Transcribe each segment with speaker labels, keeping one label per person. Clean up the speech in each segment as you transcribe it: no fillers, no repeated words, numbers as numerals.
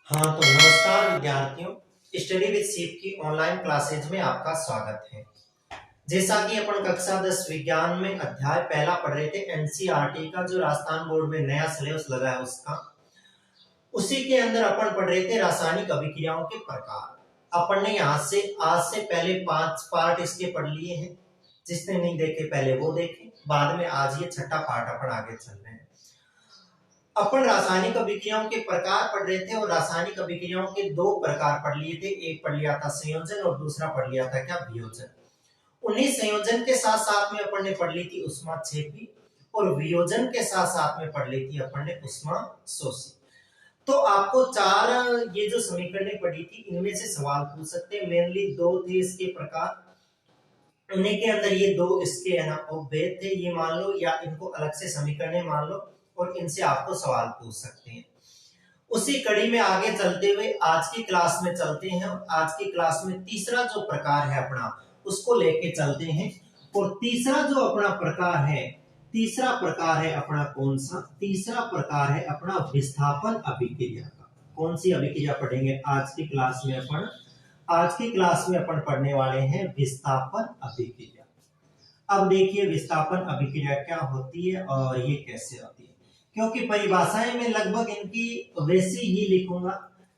Speaker 1: हाँ तो नमस्कार विद्यार्थियों, स्टडी विद सीप की ऑनलाइन क्लासेज में आपका स्वागत है। जैसा कि अपन कक्षा 10 विज्ञान में अध्याय पहला पढ़ रहे थे, एनसीईआरटी का जो राजस्थान बोर्ड में नया सिलेबस लगा है उसका, उसी के अंदर अपन पढ़ रहे थे रासायनिक अभिक्रियाओं के प्रकार। अपन ने यहाँ से आज से पहले 5 पार्ट इसके पढ़ लिए हैं। जिसने नहीं देखे पहले वो देखे, बाद में आज ये छठा पार्ट अपन आगे चल रहे हैं। अपन रासायनिक अभिक्रियाओं के प्रकार पढ़ रहे थे और रासायनिक अभिक्रियाओं के दो प्रकार पढ़ लिए थे। एक पढ़ लिया था संयोजन और दूसरा पढ़ लिया था क्या, वियोजन। उन्हीं संयोजन के साथ साथ में अपन ने पढ़ ली थी उष्माक्षेपी और वियोजन के साथ साथ में पढ़ ली थी अपन ने उष्माशोषी। तो आपको चार ये जो समीकरणें पढ़ी थी इनमें से सवाल पूछ सकते हैं। मेनली दो थे इसके प्रकार, उन्हीं के अंदर ये दो इसके है ना अवैध थे, ये मान लो, या इनको अलग से समीकरणें मान लो और इनसे आपको सवाल पूछ सकते हैं। उसी कड़ी में आगे चलते हुए आज की क्लास में चलते हैं और आज की क्लास में तीसरा जो प्रकार है अपना उसको लेके चलते हैं। और तीसरा जो अपना प्रकार है, तीसरा प्रकार है अपना कौन सा, तीसरा प्रकार है अपना विस्थापन अभिक्रिया का। कौन सी अभिक्रिया पढ़ेंगे आज की क्लास में अपन, आज की क्लास में अपन पढ़ने वाले हैं विस्थापन अभिक्रिया। अब देखिए विस्थापन अभिक्रिया क्या होती है और ये कैसे होती है, क्योंकि परिभाषाएं मैं लगभग इनकी वैसी ही लिखूंगा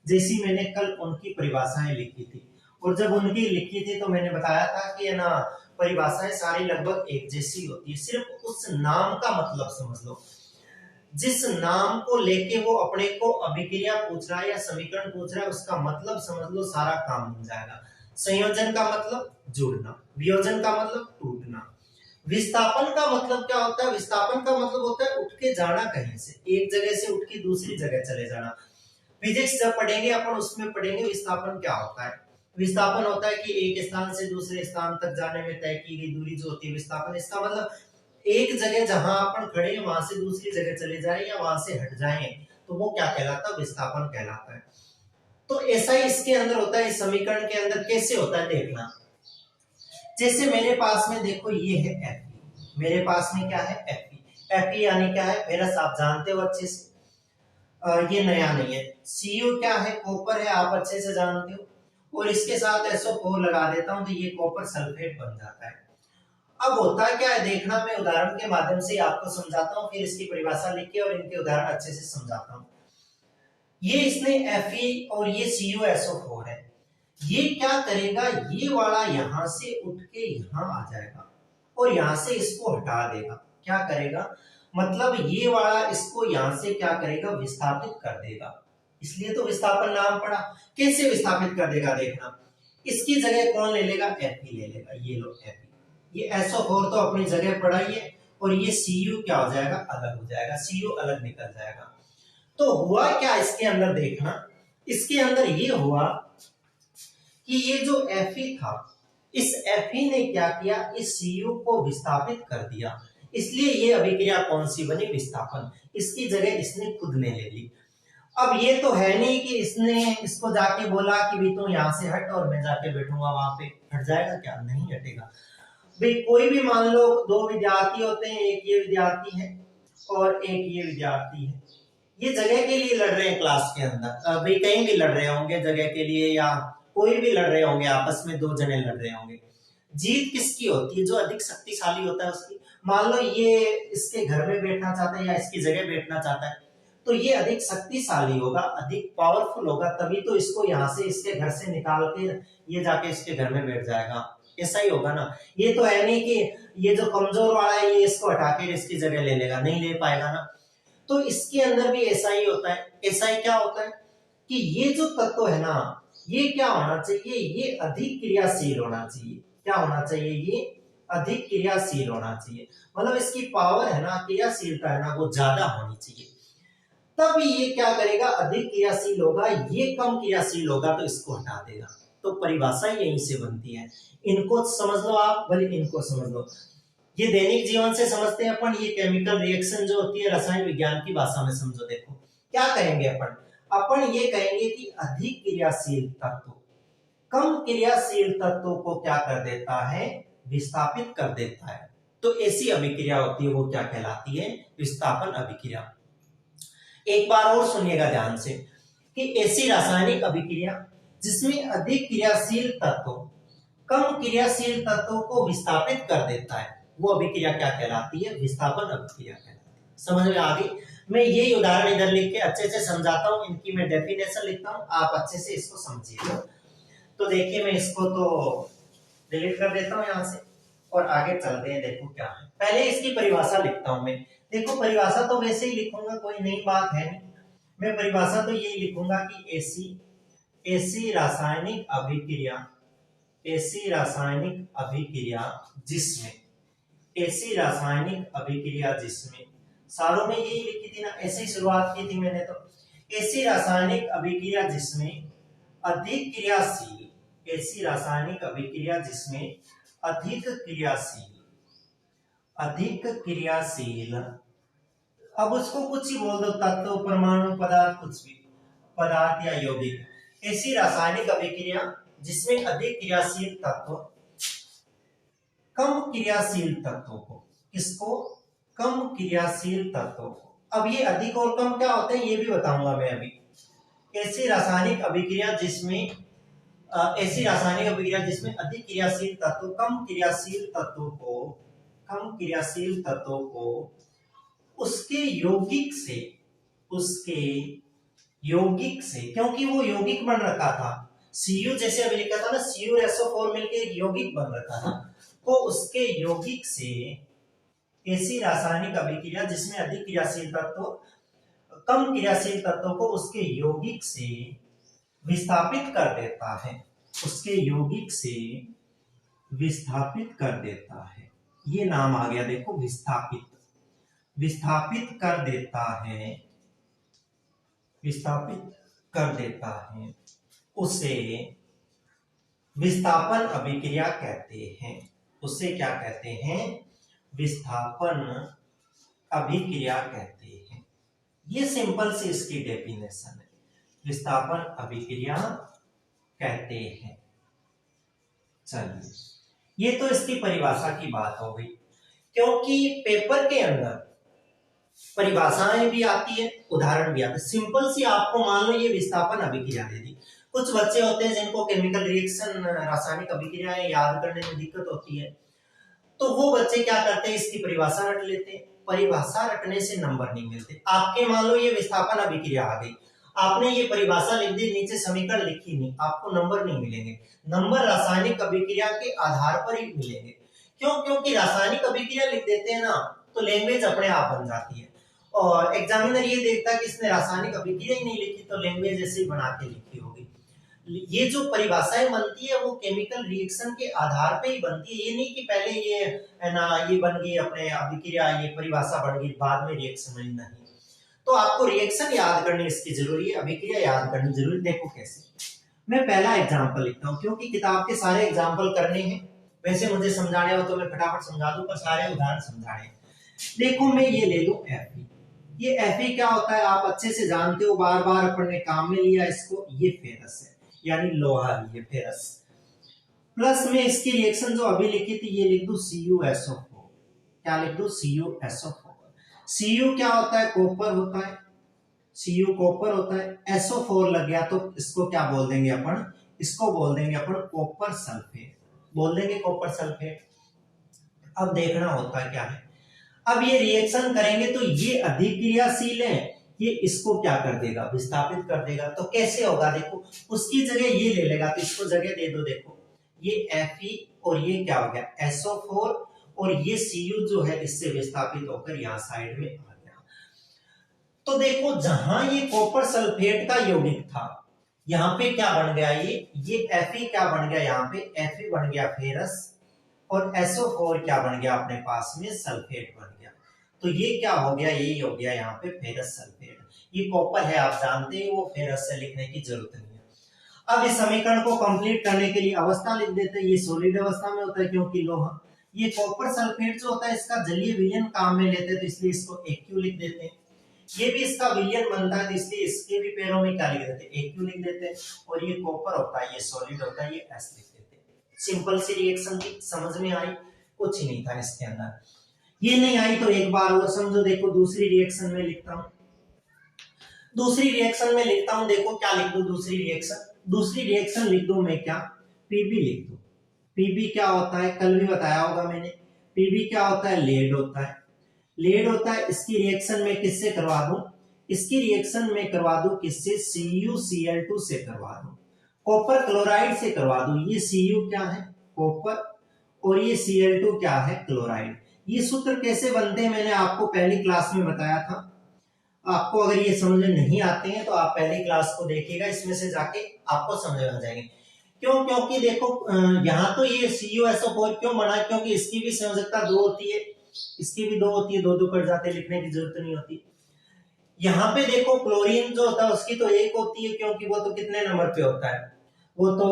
Speaker 1: जैसी मैंने कल उनकी परिभाषाएं लिखी थी। और जब उनकी लिखी थी तो मैंने बताया था कि है ना परिभाषाएं सारी लगभग एक जैसी होती है, सिर्फ उस नाम का मतलब समझ लो। जिस नाम को लेके वो अपने को अभिक्रिया पूछ रहा है या समीकरण पूछ रहा है उसका मतलब समझ लो, सारा काम मिल जाएगा। संयोजन का मतलब जुड़ना, वियोजन का मतलब टूटना। विस्थापन का मतलब क्या होता है, विस्थापन का मतलब होता है उठ के जाना, कहीं से एक जगह से उठ के दूसरी जगह चले जाना। फिजिक्स जब पढ़ेंगे अपन उसमें पढ़ेंगे विस्थापन क्या होता है। विस्थापन होता है कि एक स्थान से दूसरे स्थान तक जाने में तय की गई दूरी जो होती है विस्थापन। इसका मतलब एक जगह जहां अपन खड़े हैं वहां से दूसरी जगह चले जाए या वहां से हट जाए तो वो क्या कहलाता है, विस्थापन कहलाता है। तो ऐसा ही इसके अंदर होता है, इस समीकरण के अंदर कैसे होता है देखना। जैसे मेरे पास में देखो ये है Fe, मेरे पास में क्या है Fe यानी क्या है फेरस, आप जानते हो अच्छे से, ये नया नहीं है। Cu क्या है, कॉपर है, आप अच्छे से जानते हो। और इसके साथ SO4 लगा देता हूं तो ये कॉपर सल्फेट बन जाता है। अब होता क्या है देखना, मैं उदाहरण के माध्यम से आपको समझाता हूँ, फिर इसकी परिभाषा लिख के और इनके उदाहरण अच्छे से समझाता हूँ। ये इसने Fe और ये CuSO4 है, ये क्या करेगा, ये वाला यहां से उठ के यहां आ जाएगा और यहां से इसको हटा देगा। क्या करेगा, मतलब ये वाला इसको यहां से क्या करेगा, विस्थापित कर देगा। इसलिए तो विस्थापन नाम पड़ा। कैसे विस्थापित कर देगा देखना, इसकी जगह कौन ले लेगा, Fe ले लेगा। ये लो Fe, ये SO4 तो अपनी जगह पड़ा ही है और ये Cu क्या हो जाएगा, अलग हो जाएगा, Cu अलग निकल जाएगा। तो हुआ क्या इसके अंदर देखना, इसके अंदर ये हुआ कि ये जो Fe था, इस Fe ने क्या किया, इस Cu को विस्थापित कर दिया। इसलिए ये अभिक्रिया कौन सी बनी, विस्थापन। इसकी जगह इसने खुद ने ले ली। अब ये तो है नहीं कि इसने इसको जाके बोला कि भी तू यहां से हट और मैं जाके बैठूंगा वहां पे, हट जाएगा क्या, नहीं हटेगा। भाई कोई भी मान लो दो विद्यार्थी होते हैं, एक ये विद्यार्थी है और एक ये विद्यार्थी है, ये जगह के लिए लड़ रहे हैं क्लास के अंदर। भाई कहीं भी लड़ रहे होंगे जगह के लिए, या कोई भी लड़ रहे होंगे आपस में, दो जने लड़ रहे होंगे। जीत किसकी होती है, जो अधिक शक्तिशाली होता है उसकी। मान लो ये इसके घर में बैठना चाहता है या इसकी जगह बैठना चाहता है, तो ये अधिक शक्तिशाली होगा, अधिक पावरफुल होगा, तभी तो इसको यहाँ से इसके घर से निकाल के ये जाके इसके घर में बैठ जाएगा। ऐसा ही होगा ना। ये तो है नहीं कि ये जो कमजोर वाला है ये इसको हटा के इसकी जगह ले लेगा, नहीं ले पाएगा ना। तो इसके अंदर भी ऐसा ही होता है। ऐसा ही क्या होता है कि ये जो तत्व है ना, ये क्या होना चाहिए, ये अधिक क्रियाशील होना चाहिए। क्या होना चाहिए, ये अधिक क्रियाशील होना चाहिए, मतलब इसकी पावर है ना, क्रियाशीलता है ना, वो ज्यादा होनी चाहिए। तब ये क्या करेगा, अधिक क्रियाशील होगा, ये कम क्रियाशील होगा तो इसको हटा देगा। तो परिभाषा यहीं से बनती है। इनको समझ लो आप, भले इनको समझ लो। ये दैनिक जीवन से समझते हैं अपन, ये केमिकल रिएक्शन जो होती है रसायन विज्ञान की भाषा में समझो। देखो क्या कहेंगे अपन, अपन ये कहेंगे कि अधिक क्रियाशील तत्व कम क्रियाशील तत्वों को क्या कर देता है, विस्थापित कर देता है। तो ऐसी अभिक्रिया होती है, वो क्या कहलाती है, विस्थापन अभिक्रिया। एक बार और सुनिएगा ध्यान से। कि ऐसी रासायनिक अभिक्रिया जिसमें अधिक क्रियाशील तत्व कम क्रियाशील तत्वों को विस्थापित कर देता है, वो अभिक्रिया क्या कहलाती है? विस्थापन अभिक्रिया कहलाती है। समझ में आ गई? मैं यही उदाहरण इधर लिख के अच्छे से समझाता हूँ, इनकी मैं डेफिनेशन लिखता हूँ, आप अच्छे से इसको समझिए। तो देखिए मैं इसको तो डिलीट कर देता हूँ यहाँ से और आगे चलते हैं। देखो क्या है, पहले इसकी परिभाषा लिखता हूँ मैं। देखो परिभाषा तो वैसे ही लिखूंगा, कोई नई बात है नहीं। मैं परिभाषा तो यही लिखूंगा कि ऐसी रासायनिक अभिक्रिया, ऐसी रासायनिक अभिक्रिया जिसमें, ऐसी रासायनिक अभिक्रिया जिसमें, सारों में यही लिखी थी ना, ऐसे ही शुरुआत की थी मैंने। तो ऐसी रासायनिक अभिक्रिया जिसमें अधिक क्रियाशील, ऐसी रासायनिक अभिक्रिया जिसमें अधिक क्रियाशील, अधिक क्रियाशील, अब उसको कुछ ही बोल दो, तत्व, परमाणु, पदार्थ, कुछ भी, पदार्थ या यौगिक। ऐसी रासायनिक अभिक्रिया जिसमें अधिक क्रियाशील तत्व कम क्रियाशील तत्वों को, किसको? कम क्रियाशील तत्वों को। अब ये अधिक और कम क्या होते हैं ये भी बताऊंगा मैं अभी। ऐसी रासायनिक अभिक्रिया जिसमें, ऐसी रासायनिक अभिक्रिया जिसमें अधिक क्रियाशील तत्व कम क्रियाशील तत्वों को, कम क्रियाशील तत्वों को उसके यौगिक से, उसके यौगिक से, क्योंकि वो यौगिक बन रखा था, Cu जैसे अभी लिखा था ना, CuSO4 मिलके एक यौगिक बन रखा था, तो उसके यौगिक से ऐसी रासायनिक अभिक्रिया जिसमें अधिक क्रियाशील तत्व कम क्रियाशील तत्वों को उसके यौगिक से विस्थापित कर देता है, उसके यौगिक से विस्थापित कर देता है। ये नाम आ गया देखो, विस्थापित, विस्थापित कर देता है, विस्थापित कर देता है, उसे विस्थापन अभिक्रिया कहते हैं। उसे क्या कहते हैं? विस्थापन अभिक्रिया कहते हैं। ये सिंपल सी इसकी डेफिनेशन है, विस्थापन अभिक्रिया कहते हैं। चलिए, ये तो इसकी परिभाषा की बात हो गई, क्योंकि पेपर के अंदर परिभाषाएं भी आती है, उदाहरण भी आते हैं। सिंपल सी आपको मान लो ये विस्थापन अभिक्रिया दे दी, कुछ बच्चे होते हैं जिनको केमिकल रिएक्शन, रासायनिक अभिक्रियाएं याद करने में दिक्कत होती है, तो वो बच्चे क्या करते हैं, इसकी परिभाषा रट लेते हैं। परिभाषा रटने से नंबर नहीं मिलते। आपके मान लो ये विस्थापन अभिक्रिया आ गई, आपने ये परिभाषा लिख दी, नीचे समीकरण लिखी नहीं, आपको नंबर नहीं मिलेंगे। नंबर रासायनिक अभिक्रिया के आधार पर ही मिलेंगे। क्यों? क्योंकि रासायनिक अभिक्रिया लिख देते हैं ना, तो लैंग्वेज अपने आप बन जाती है, और एग्जामिनर ये देखता है कि इसने रासायनिक अभिक्रिया ही नहीं लिखी, तो लैंग्वेज ऐसे ही बना के लिखी होगी। ये जो परिभाषाएं बनती है वो केमिकल रिएक्शन के आधार पे ही बनती है। ये नहीं कि पहले ये है ना, ये बन गई अपने अभिक्रिया, ये परिभाषा बन गई, बाद में रिएक्शन बनी, नहीं। तो आपको रिएक्शन याद करनी इसकी जरूरी है, अभिक्रिया याद करनी जरूरी। देखो कैसे, मैं पहला एग्जांपल लिखता हूँ, क्योंकि किताब के सारे एग्जांपल करने हैं। वैसे मुझे समझाने हो तो मैं फटाफट समझा दूं, पर सारे उदाहरण समझाने हैं। देखो मैं ये ले लूं Fe, ये Fe क्या होता है आप अच्छे से जानते हो, बार बार अपने काम में लिया इसको। ये फेरस है, यानी लोहा, ये फेरस। प्लस में इसकी रिएक्शन जो अभी लिखी थी ये लिख दूं CuSO4। क्या लिख दूं? CuSO4। Cu क्या होता है? कॉपर होता है, Cu कॉपर होता है। SO4 लग गया तो इसको क्या बोल देंगे अपन? इसको बोल देंगे अपन कॉपर सल्फेट, बोल देंगे कॉपर सल्फेट। अब देखना होता क्या है, अब ये रिएक्शन करेंगे तो ये अधिक क्रियाशील है, ये इसको क्या कर देगा? विस्थापित कर देगा। तो कैसे होगा? देखो, उसकी जगह ये ले लेगा, तो इसको जगह दे दो। देखो ये Fe और ये क्या हो गया? SO4, और ये Cu जो है इससे विस्थापित होकर यहाँ साइड में आ गया। तो देखो जहां ये कॉपर सल्फेट का यौगिक था, यहाँ पे क्या बन गया? ये Fe क्या बन गया? यहाँ पे Fe बन गया फेरस, और SO4 क्या बन गया अपने पास में? सल्फेट बन गया। तो ये क्या हो गया? यही हो गया यहाँ पे फेरस सल्फेट। ये कॉपर है आप जानते हैं, वो फेरस से लिखने की जरूरत नहीं है। अब इस समीकरण को कंप्लीट करने के लिए अवस्था लिख देते हैं। ये सॉलिड अवस्था में होता है क्योंकि लोहा। ये कॉपर सल्फेट जो होता है इसका जलीय विलयन काम में लेते हैं, तो इसलिए इसको Aq लिख देते हैं। ये भी इसका विलयन बनता है, तो इसलिए इसके भी पैरों में क्या लिख देते हैं? Aq लिख देते हैं। और ये कॉपर होता है, ये सॉलिड होता है, ये S लिख देते हैं। सिंपल सी रिएक्शन थी, समझ में आई? कुछ ही नहीं था इसके अंदर। ये नहीं आई तो एक बार और समझो। देखो दूसरी रिएक्शन में लिखता हूं, दूसरी रिएक्शन में लिखता हूं, देखो क्या लिख दूं दूसरी रिएक्शन लिख दूं मैं क्या, पीबी लिख दूं। पीबी क्या होता है, कल भी बताया होगा मैंने, पीबी क्या होता है, लेड होता है। लेड होता है, इसकी रिएक्शन में किससे करवा दूं, इसकी रिएक्शन में करवा दूं किससे, CuCl2 से करवा दूं, कॉपर क्लोराइड से करवा दूं। ये Cu क्या है, कॉपर, और ये Cl2 क्या है, क्लोराइड। ये सूत्र कैसे बनते हैं मैंने आपको पहली क्लास में बताया था। आपको अगर ये समझ में नहीं आते हैं तो आप पहली क्लास को देखिएगा, इसमें से जाके आपको समझ में आ जाएंगे। क्यों, क्योंकि देखो यहाँ तो ये CuSO4 क्यों बना, क्योंकि इसकी भी संयोजकता 2 होती है, इसकी भी 2 होती है, 2 कट जाते, लिखने की जरूरत नहीं होती। यहाँ पे देखो क्लोरीन जो होता है उसकी तो 1 होती है, क्योंकि वो तो कितने नंबर पे होता है, वो तो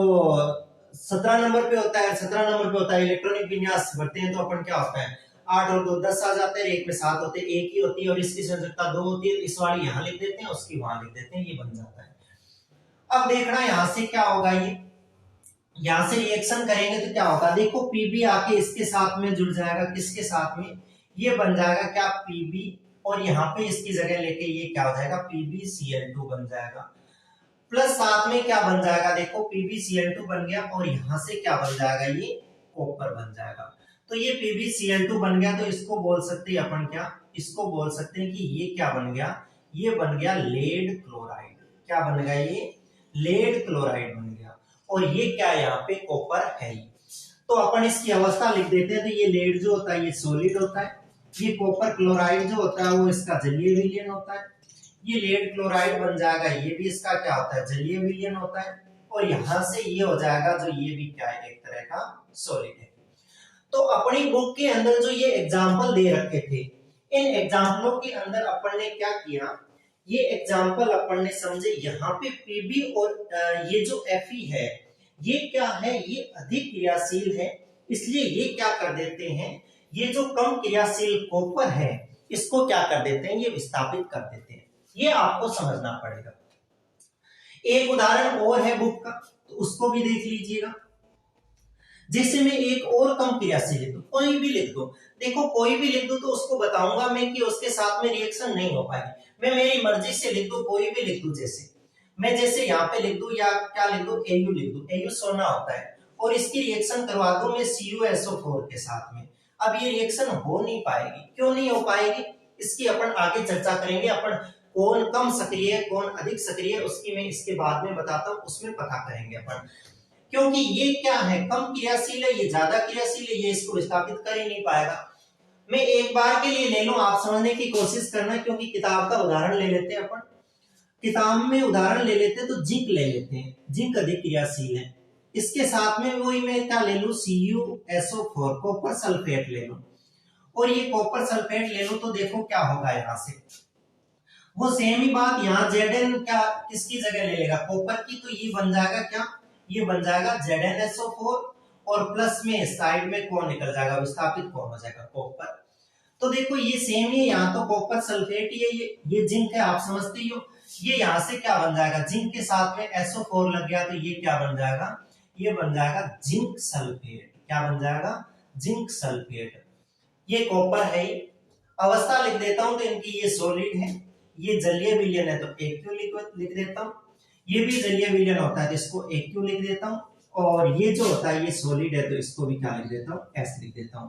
Speaker 1: 17 नंबर पे होता है, 17 नंबर पे होता है। इलेक्ट्रॉनिक विन्यास भरते हैं तो अपन क्या होता है, 8 और 2 10 आ जाते हैं, एक में 7 होते हैं, एक ही होती है, और इसकी संयोजकता 2 होती है। इस वाली यहाँ लिख देते हैं, उसकी वहां लिख देते हैं, ये बन जाता है। अब देखना यहाँ से क्या होगा, ये यहां से रिएक्शन करेंगे तो क्या होगा, देखो पीबी आके इसके साथ में जुड़ जाएगा, किसके साथ में, ये बन जाएगा क्या, पीबी, और यहाँ पे इसकी जगह लेके ये क्या हो जाएगा, PbCl2 बन जाएगा। प्लस साथ में क्या बन जाएगा, देखो PbCl2 बन गया, और यहां से क्या बन जाएगा, ये कॉपर बन जाएगा। तो ये PbCl2 बन गया, तो इसको बोल सकते हैं अपन क्या, इसको बोल सकते हैं कि ये क्या बन गया, ये बन गया लेड क्लोराइड। क्या बन गया, ये लेड क्लोराइड बन गया, और ये क्या, यहाँ पे कॉपर है ही। तो अपन इसकी अवस्था लिख देते हैं, तो ये लेड जो होता है ये सॉलिड होता है, ये कॉपर क्लोराइड जो होता है वो इसका जलीय विलयन होता है, ये लेड क्लोराइड बन जाएगा, ये भी इसका क्या होता है, जलीय विलयन होता है, और यहां से ये हो जाएगा जो ये भी क्या है, एक तरह का सॉलिड है। तो अपनी बुक के अंदर जो ये एग्जाम्पल दे रखे थे, इन एग्जाम्पलों के अंदर अपन ने क्या किया, ये एग्जाम्पल अपन ने समझे, यहाँ पे पीबी और ये जो Fe है ये क्या है, ये अधिक क्रियाशील है, इसलिए ये क्या कर देते हैं, ये जो कम क्रियाशील कॉपर है इसको क्या कर देते हैं, ये विस्थापित कर देते हैं। ये आपको समझना पड़ेगा। एक उदाहरण और है बुक का, तो उसको भी देख लीजिएगा। जैसे मैं एक और कम क्रियाशील लिख दूं, कोई भी लिख दो, देखो कोई भी लिख दूं तो उसको बताऊंगा मैं कि उसके साथ में रिएक्शन नहीं हो पाएगी। मैं मेरी मर्जी से लिख दूं, कोई भी लिख दूं, जैसे मैं जैसे यहाँ पे लिख दूं, या क्या लिख दूं, Au लिख दूं, Au सोना होता है, और इसकी रिएक्शन करवा दूं मैं CuSO4 के साथ में। अब ये रिएक्शन हो नहीं पाएगी, क्यों नहीं हो पाएगी, इसकी अपन आगे चर्चा करेंगे। अपन कौन कम सक्रिय है, कौन अधिक सक्रिय है, उसकी मैं इसके बाद में बताता हूं, उसमें पता करेंगे अपन। क्योंकि ये क्या है, कम क्रियाशील है, ये ज्यादा क्रियाशील है, ये इसको विस्थापित कर ही नहीं पाएगा। मैं एक बार के लिए ले लूं, आप समझने की कोशिश करना, क्योंकि किताब का उदाहरण ले लेते हैं अपन। किताब में उदाहरण ले लेते हैं तो जिंक ले लेते हैं, जिंक अधिक क्रियाशील है, इसके साथ में वही मैं क्या ले लूं, CuSO4 कॉपर सल्फेट ले लूं, और ये कॉपर सल्फेट ले लूं, तो देखो क्या होगा, यहां से वो सेम ही बात, यहाँ Zn क्या किसकी जगह ले लेगा, कॉपर की, तो ये बन जाएगा क्या, ये बन जाएगा ZnSO4, और प्लस में साइड में कौन निकल जाएगा, विस्थापित कौन हो जाएगा, कॉपर। तो देखो ये सेम ही, यहाँ तो कॉपर सल्फेट ही है, ये जिंक है, आप समझते ही हो। ये यहाँ से क्या बन जाएगा, जिंक के साथ में SO4 लग गया, तो ये क्या बन जाएगा, ये बन जाएगा जिंक सल्फेट। क्या बन जाएगा, जिंक सल्फेट। ये कॉपर है, अवस्था लिख देता हूं तो इनकी ये सॉलिड है, ये जलीय विलयन है तो Aq लिख देता हूं, ये भी जलीय विलयन होता है तो इसको Aq लिख देता हूं, और ये जो होता है ये सॉलिड है तो इसको भी क्या लिख देता हूं, S लिख देता हूं।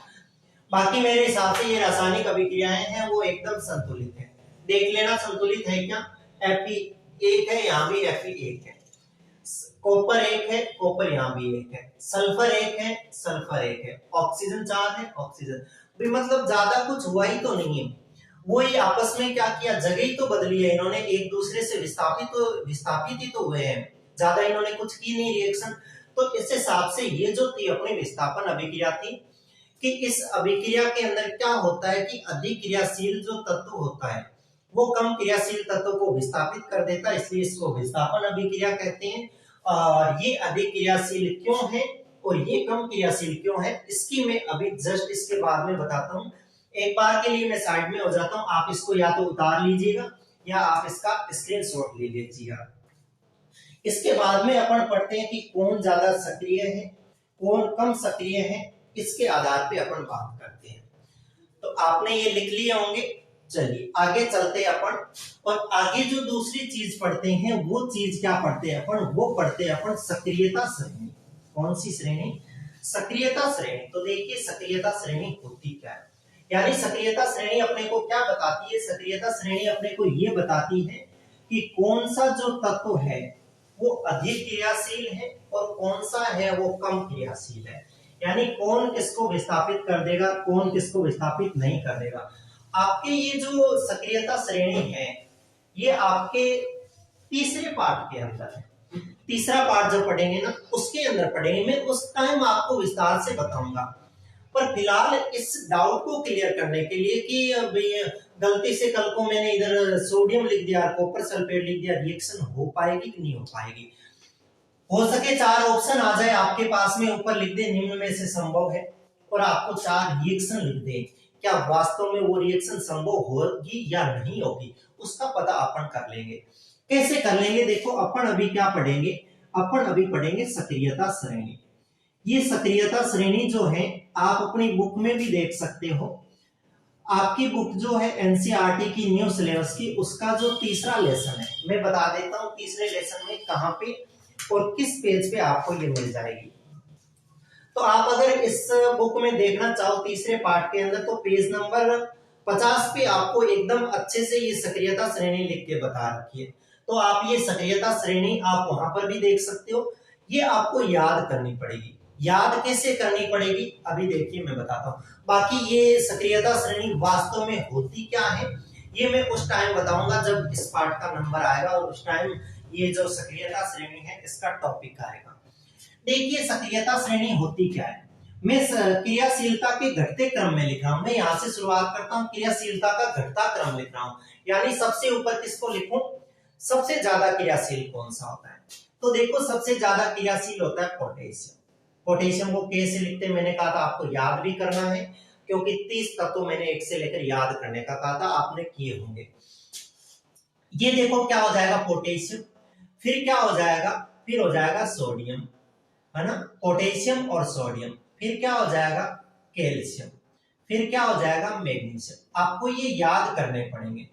Speaker 1: बाकी मेरे हिसाब से ये रासायनिक अभिक्रियाएं हैं वो एकदम संतुलित है, देख लेना संतुलित है क्या। Fe एक है, यहाँ भी Fe एक है, कॉपर एक है, कॉपर यहाँ भी एक है, सल्फर एक है, सल्फर एक है, ऑक्सीजन 4 है, ऑक्सीजन भी, मतलब ज्यादा कुछ हुआ ही तो नहीं है। वो ये आपस में क्या किया, जगह ही तो बदली है, इन्होंने एक दूसरे से विस्थापित ही तो हुए हैं, ज्यादा इन्होंने कुछ की नहीं रिएक्शन। तो इस हिसाब से ये जो थी अपनी विस्थापन अभिक्रिया थी, कि इस अभिक्रिया के अंदर क्या होता है कि अधिक क्रियाशील जो तत्व होता है वो कम क्रियाशील तत्व को विस्थापित कर देता है, इसलिए इसको विस्थापन अभिक्रिया कहते हैं। और ये अधिक क्रियाशील क्यों है और ये कम क्रियाशील क्यों है, इसकी मैं अभी जस्ट इसके बाद में बताता हूं। एक बार के लिए मैं साइड में हो जाता हूं, आप इसको या तो उतार लीजिएगा या आप इसका स्क्रीनशॉट ले लीजिएगा। इसके बाद में अपन पढ़ते हैं कि कौन ज्यादा सक्रिय है, कौन कम सक्रिय है, इसके आधार पे अपन बात करते हैं। तो आपने ये लिख लिए होंगे, चलिए आगे चलते हैं अपन, और आगे जो दूसरी चीज पढ़ते हैं वो चीज क्या पढ़ते हैं अपन, वो पढ़ते हैं अपन सक्रियता श्रेणी। कौन सी श्रेणी? सक्रियता श्रेणी। तो देखिए सक्रियता श्रेणी होती क्या है, यानी सक्रियता श्रेणी अपने को क्या बताती है? सक्रियता श्रेणी अपने को ये बताती है कि कौन सा जो तत्व है वो अधिक क्रियाशील है और कौन सा है वो कम क्रियाशील है, यानी कौन किसको विस्थापित कर देगा, कौन किसको विस्थापित नहीं कर देगा। आपके ये जो सक्रियता श्रेणी है ये आपके तीसरे पार्ट के अंदर है, तीसरा पार्ट जब पढ़ेंगे ना उसके अंदर पढ़ेंगे, मैं उस टाइम आपको विस्तार से बताऊंगा। पर फिलहाल इस डाउट को क्लियर करने के लिए कि अब ये गलती से कल को मैंने इधर सोडियम लिख दिया, कॉपर सल्फेट लिख दिया, रिएक्शन हो पाएगी कि नहीं हो पाएगी? हो सके 4 ऑप्शन आ जाए आपके पास में, ऊपर लिख दे निम्न में से संभव है, और आपको 4 रिएक्शन लिख दे, क्या वास्तव में वो रिएक्शन संभव होगी या नहीं होगी उसका पता अपन कर लेंगे। कैसे कर लेंगे? देखो अपन अभी क्या पढ़ेंगे, अपन अभी पढ़ेंगे सक्रियता श्रेणी। ये सक्रियता श्रेणी जो है आप अपनी बुक में भी देख सकते हो, आपकी बुक जो है एनसीईआरटी की न्यू सिलेबस की, उसका जो तीसरा लेसन है मैं बता देता हूं तीसरे लेसन में कहां पे और किस पेज पे आपको ये मिल जाएगी। तो आप अगर इस बुक में देखना चाहो तीसरे पार्ट के अंदर तो पेज नंबर 50 पे आपको एकदम अच्छे से ये सक्रियता श्रेणी लिख के बता रखी है। तो आप ये सक्रियता श्रेणी आप वहां पर भी देख सकते हो, ये आपको याद करनी पड़ेगी। याद कैसे करनी पड़ेगी अभी देखिए मैं बताता हूँ। बाकी ये सक्रियता श्रेणी वास्तव में होती क्या है ये मैं उस टाइम बताऊंगा जब इस पार्ट का नंबर आएगा, और उस टाइम ये जो सक्रियता श्रेणी है इसका टॉपिक आएगा। देखिए सक्रियता श्रेणी होती क्या है, मैं क्रियाशीलता के घटते क्रम में लिख रहा हूं। मैं यहां से शुरुआत करता हूं, क्रियाशीलता का घटता क्रम लिख रहा हूं, यानी सबसे ऊपर किसको लिखूं? सबसे ज्यादा क्रियाशील कौन सा होता है? तो देखो सबसे ज्यादा क्रियाशील होता है पोटेशियम। पोटेशियम को कैसे लिखते हैं मैंने कहा था आपको याद भी करना है, क्योंकि 30 तत्व मैंने एक से लेकर याद करने का कहा था, आपने किए होंगे। ये देखो क्या हो जाएगा पोटेशियम, फिर क्या हो जाएगा, फिर हो जाएगा सोडियम, है ना, पोटेशियम और सोडियम, फिर क्या हो जाएगा कैल्शियम, फिर क्या हो जाएगा मैग्नीशियम। आपको ये याद करने पड़ेंगे।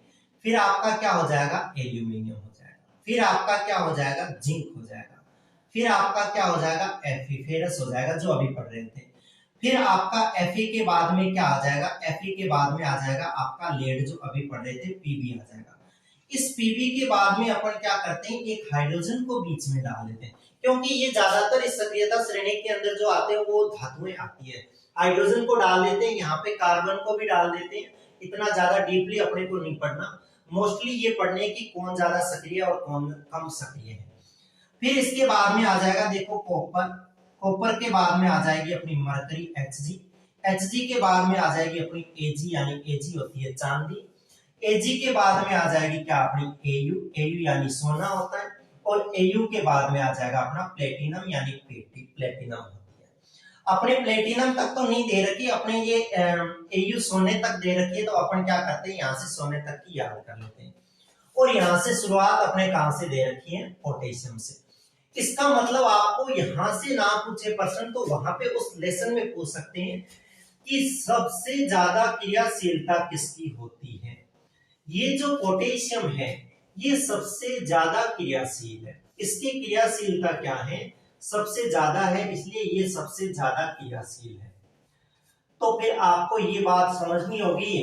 Speaker 1: फिर आपका क्या हो जाएगा एल्यूमिनियम हो जाएगा, फिर आपका क्या हो जाएगा जिंक हो जाएगा, फिर आपका क्या हो जाएगा Fe फेरस हो जाएगा जो अभी पढ़ रहे थे। फिर आपका Fe के बाद में क्या आ जाएगा, Fe के बाद में आ जाएगा आपका लेड जो अभी पढ़ रहे थे, Pb आ जाएगा। इस Pb के बाद में अपन क्या करते हैं एक हाइड्रोजन को बीच में डाल देते हैं, क्योंकि ये ज्यादातर इस सक्रियता श्रेणी के अंदर जो आते हैं वो धातुएं आती है। हाइड्रोजन को डाल देते हैं, यहाँ पे कार्बन को भी डाल देते हैं। इतना ज्यादा डीपली अपने को नहीं पढ़ना, मोस्टली ये पढ़ने की कौन ज्यादा सक्रिय और कौन कम सक्रिय है। फिर इसके बाद में आ जाएगा देखो कॉपर, कॉपर के बाद में आ जाएगी अपनी मरकरी Hg, Hg के बाद में आ जाएगी अपनी Ag, यानी Ag होती है चांदी, Ag के बाद में आ जाएगी क्या अपनी Au, Au यानी सोना होता है, और Au के बाद में आ जाएगा अपना प्लेटिनम यानी प्लेटिनम होती है। अपने प्लेटिनम तक तो नहीं दे रखी, अपने ये Au सोने तक दे रखी है, तो अपन क्या करते हैं यहाँ से सोने तक की याद कर लेते हैं। और यहाँ से शुरुआत अपने कहां से दे रखी है पोटेशियम से। इसका मतलब आपको यहां से ना पूछे प्रश्न तो वहां पे उस लेसन में पूछ सकते हैं कि सबसे ज्यादा क्रियाशीलता किसकी होती है। ये जो पोटेशियम है ये सबसे ज्यादा क्रियाशील है, इसकी क्रियाशीलता क्या है, सबसे ज्यादा है, इसलिए ये सबसे ज्यादा क्रियाशील है। तो फिर आपको ये बात समझनी होगी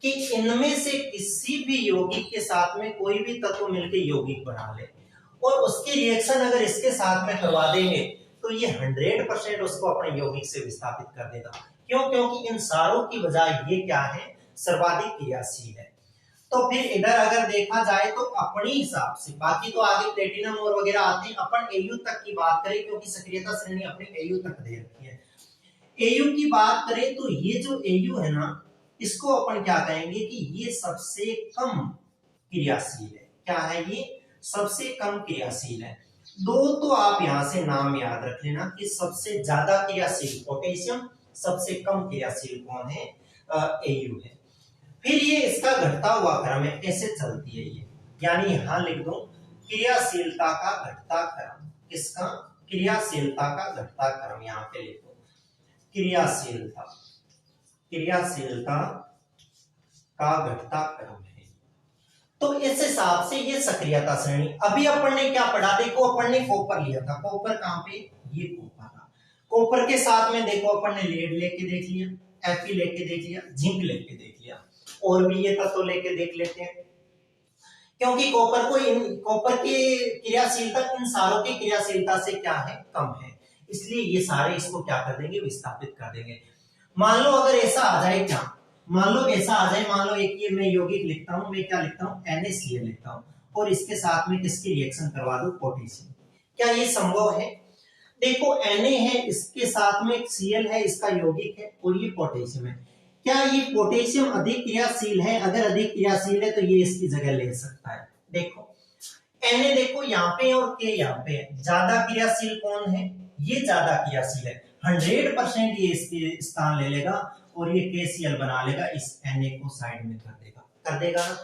Speaker 1: कि इनमें से किसी भी यौगिक के साथ में कोई भी तत्व मिलकर यौगिक बना ले और उसके रिएक्शन अगर इसके साथ में करवा देंगे तो ये 100% उसको अपने यौगिक से विस्थापित कर देगा। क्यों? क्योंकि इन सारों की वजह ये क्या है, सर्वाधिक क्रियाशील है। तो फिर इधर अगर देखा जाए तो अपने हिसाब से, बाकी तो आगे प्लेटिनम और वगैरह आते हैं, अपन Au तक की बात करें क्योंकि सक्रियता श्रेणी अपने Au तक दे रखी है। Au की बात करें तो ये जो Au है ना, इसको अपन क्या कहेंगे कि ये सबसे कम क्रियाशील है। क्या है ये? सबसे कम क्रियाशील है। दो तो आप यहां से नाम याद रख लेना कि सबसे ज्यादा क्रियाशील पोटेशियम, सबसे कम क्रियाशील कौन है, Au है। फिर ये इसका घटता हुआ क्रम है, कैसे चलती है ये, यानी यहां लिख दो क्रियाशीलता का घटता क्रम। किसका? क्रियाशीलता का घटता क्रम, यहां पे लिखो क्रियाशीलता, क्रियाशीलता का घटता क्रम है। तो इस हिसाब से ये सक्रियता श्रेणी। अभी अपन ने क्या पढ़ा, देखो अपन ने कॉपर लिया था, कॉपर कहां पे, ये कॉपर था। कॉपर के साथ में देखो अपन ने लेड लेके देख लिया, Fe लेके देख लिया, जिंक लेके देख लिया, और भी ये तत्व लेके देख लेते हैं, क्योंकि कॉपर की क्रियाशीलता इन सारों की क्रियाशीलता से क्या है, कम है, इसलिए ये सारे इसको क्या कर देंगे, विस्थापित कर देंगे। मान लो अगर ऐसा आ जाए, क्या मान लो ऐसा आ जाए, मान लो एक ये मैं यौगिक लिखता हूं, मैं क्या लिखता हूं, NaCl लिखता हूं, और इसके साथ में किसकी रिएक्शन करवा दूं, पोटेशियम। क्या ये संभव है? देखो Na है, इसके साथ में Cl है, इसका यौगिक है, और ये पोटेशियम है। क्या ये पोटेशियम अधिक क्रियाशील है? अगर अधिक क्रियाशील है तो ये इसकी जगह ले सकता है। देखो Na देखो यहाँ पे और K यहाँ पे है, ज्यादा क्रियाशील कौन है, ये ज्यादा क्रियाशील है, 100% ये इसके स्थान ले लेगा और ये KCl बना लेगा, इस Na को साइड में कर देगा ना।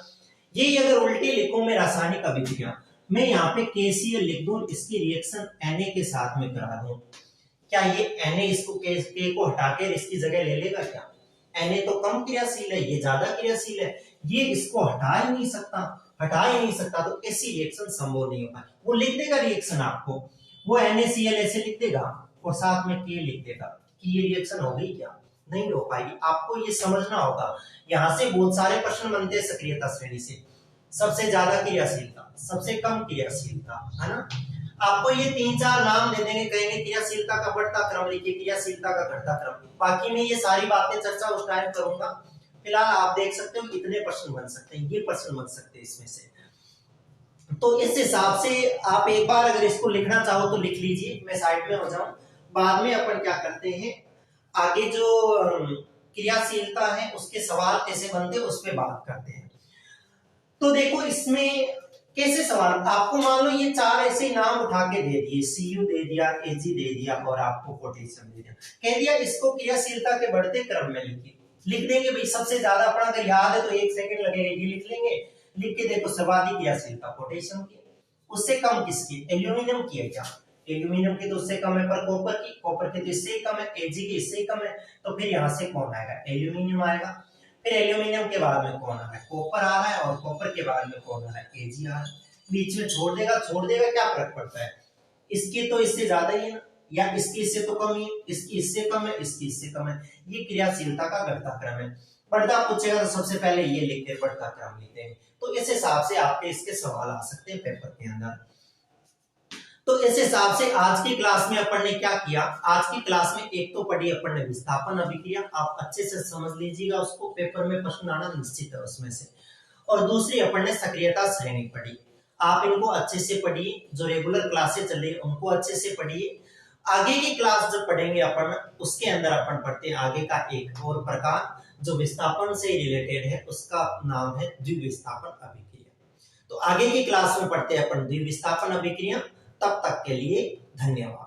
Speaker 1: ये अगर उल्टी लिखूं मैं रासायनिक अभिक्रिया, मैं यहाँ पे KCl लिख दूं, इसकी रिएक्शन Na के साथ में करा दूं, क्या ये Na इसको K को हटाकर इसकी जगह ले लेगा? क्या Na तो कम क्रियाशील है, ये ज्यादा क्रियाशील है, ये इसको हटा ही नहीं सकता, तो ऐसी रिएक्शन संभव नहीं होगा। वो लिख देगा रिएक्शन आपको, वो NaCl ऐसे लिख देगा और साथ में K लिख देगा कि ये रिएक्शन हो गई, क्या नहीं हो पाएगी। आपको ये समझना होगा, यहाँ से बहुत सारे प्रश्न बनते हैं सक्रियता श्रेणी से, सबसे ज्यादा क्रियाशीलता, सबसे कम क्रियाशीलता, है ना। आपको ये 3-4 नाम दे देंगे, कहेंगे क्रियाशीलता का बढ़ता क्रम लिखिए, क्रियाशीलता का घटता क्रम। बाकी मैं ये सारी बातें चर्चा उस टाइम करूंगा। फिलहाल आप देख सकते हो कितने प्रश्न बन सकते हैं, ये प्रश्न बन सकते हैं इसमें से। तो इस हिसाब से आप एक बार अगर इसको लिखना चाहो तो लिख लीजिए, मैं साइड में हो जाऊं। बाद में अपन क्या करते हैं, आगे जो क्रियाशीलता है उसके सवाल कैसे बनते हैं उस पर बात करते हैं। तो देखो इसमें कैसे सवाल, आपको मान लो ये 4 ऐसे नाम उठा के दे दिए, Cu दे दिया, Ag दे दिया और आपको पोटेशियम दे दिया, कह दिया इसको क्रियाशीलता के बढ़ते क्रम में लिख देंगे भाई। सबसे ज्यादा अपना अगर याद है तो 1 सेकंड लगेगा, ये लिख लेंगे, लिख के देखो सर्वाधिक क्रियाशीलता पोटेशियम की, उससे कम किसकी, एल्यूमिनियम की है। क्या एल्यूमिनियम की तो उससे कम है, पर कॉपर की तो इससे ही कम है, Ag की इससे ही कम है, तो फिर यहाँ से कौन आएगा, एल्यूमिनियम आएगा। फिर एल्यूमिनियम के बाद में कौन आ रहा है, कॉपर आ रहा है, और कॉपर के बाद में कौन आ रहा है, Ag आ रहा है। बीच में छोड़ देगा, क्या फर्क पड़ता है, इसकी तो इससे ज्यादा ही है ना, या इसकी इससे तो कम ही, इसकी इससे कम है, इसकी इससे कम है, ये क्रियाशीलता का घटता क्रम है। बढ़ता पूछेगा तो सबसे पहले ये लिखते हैं, बढ़ता क्रम लिखते हैं। तो इस हिसाब से आपके इसके सवाल आ सकते हैं पेपर के अंदर। तो इस हिसाब से आज की क्लास में अपन ने क्या किया, आज की क्लास में एक तो पढ़ी अपन ने विस्थापन अभिक्रिया, आप अच्छे से समझ लीजिएगा उसको, पेपर में प्रश्न आना निश्चित है उसमें से। और दूसरी अपन ने सक्रियता श्रेणी पढ़ी, आप इनको अच्छे से पढ़िए, जो रेगुलर क्लासेस चल रही है उनको अच्छे से पढ़िए। आगे की क्लास जब पढ़ेंगे अपन, उसके अंदर अपन पढ़ते हैं आगे का एक और प्रकार जो विस्थापन से रिलेटेड है, उसका नाम है द्विविस्थापन अभिक्रिया। तो आगे की क्लास में पढ़ते हैं अपन द्विविस्थापन अभिक्रिया। तब तक के लिए धन्यवाद।